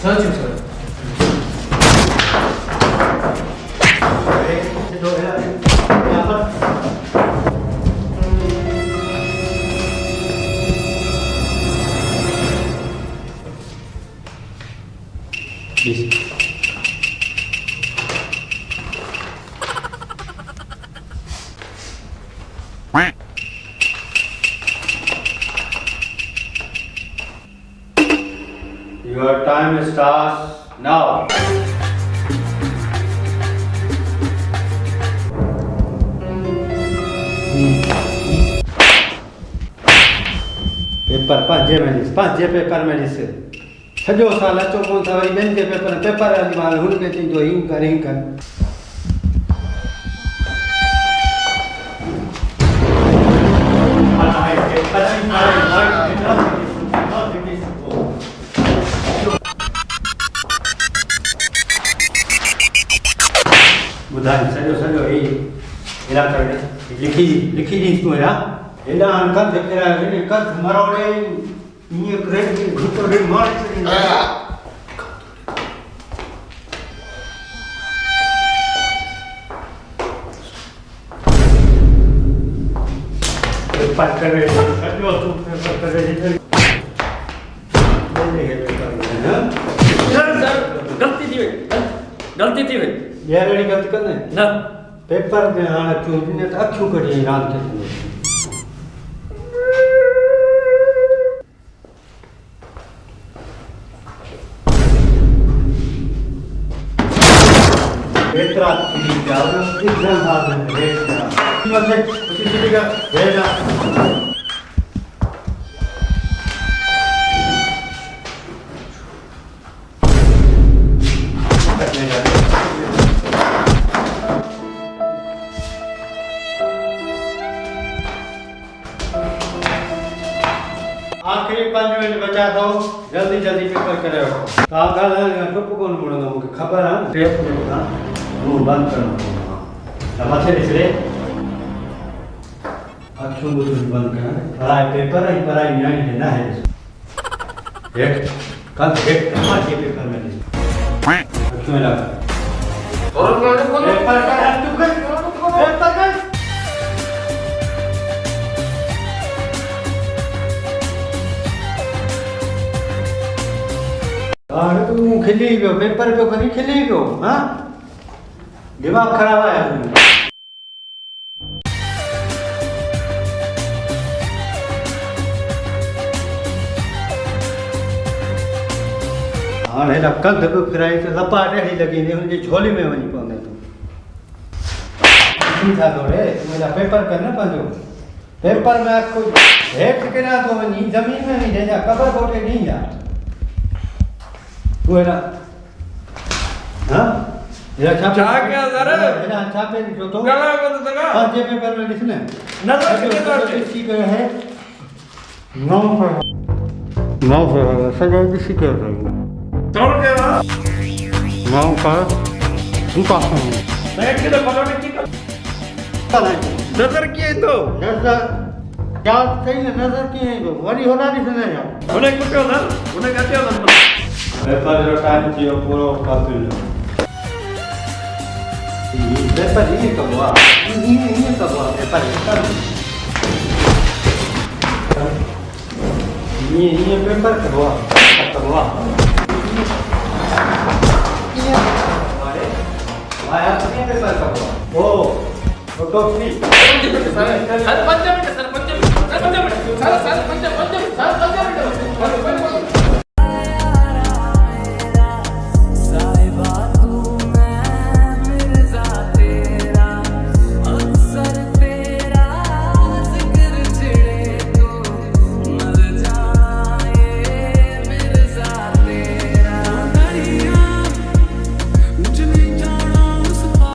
Sir sir Your time starts now. Paper पंजे paper में ॾिस सॼो साल अचो कोन था वरी ॿियनि जे पेपर हली मां हुनखे चईंदो हीअं कर हीअं कर ॿुधाए सॼो ही हेॾा कर लिखी ॾींसि तूं हेॾा कंध किराए कंध मरोड़े ईअं करे घुटो ॾे मारे छॾींदा पेपर करे सॼो तूं पेपर करे गलती थी वई ॿीहर अहिड़ी ग़लती कंदे न पेपर में हाणे अखियूं ॾिने त अखियूं कढी रांदि खे एतिरा थी पिया एग्ज़ाम हाल में हेठि उसी सिटी का हेठि आखिरी 5 मिनट बचा दो जल्दी पेपर करे वठो तव्हां ॻाल्हायो चुप कोन मुड़ंदो मूंखे ख़बर आहे टेप में मुंहुं बंदि करणो पवंदो त मथे ॾिस रे अखियूं ॿुधूं बंदि करणु पढ़ाई पेपर ऐं पढ़ाई नियाणी खे न आहे हेठि कंध हेठि मथे पेपर में ॾिस अखियूं लॻ पेपर कर तूं कर पेपर कर हाणे तूं खिली पियो पेपर पियो खणी खिली पियो हाँ दिमाग़ ख़राब आहे हाणे हेॾा कंध बि फिराई त लपाट अहिड़ी लॻी हुनजी झोली में वञी पवंदे तूं छा थो रे तूं हेॾा पेपर कर न पंहिंजो पेपर में अखु हेठि किरां थो वञी ज़मीन में वञी जंहिंजा ख़बर कोठे ॾींदा तू हेॾा हाँ हेॾा छा कयां सर हेॾा छा पे ॾिसो तो ॻाल्हायो कोन थो सघां पंहिंजे पेपर में ॾिस न नज़र किथे थो अचे ॾिसी करे है 9 सॼो ॾिसी करे थोरो कयो 9 पर तूं पास बैठ के तो फलो टिकी नज़र कीअं ईंदो नज़र यादि कई न नज़र कीअं ईंदो वरी होॾा ॾिसंदा आहियो हुनखे कुटियो न हुनखे अचियो न पेपर जो टाइम थी वियो पूरो काफ़ी पेपर ईअं कबो आहे ईअं कबो आहे पेपर ईअं पेपर कबो आहे आया कीअं पेपर कबो आहे ओ photo free 5 minute sir 5 minute sir 5 minute sir 5 minute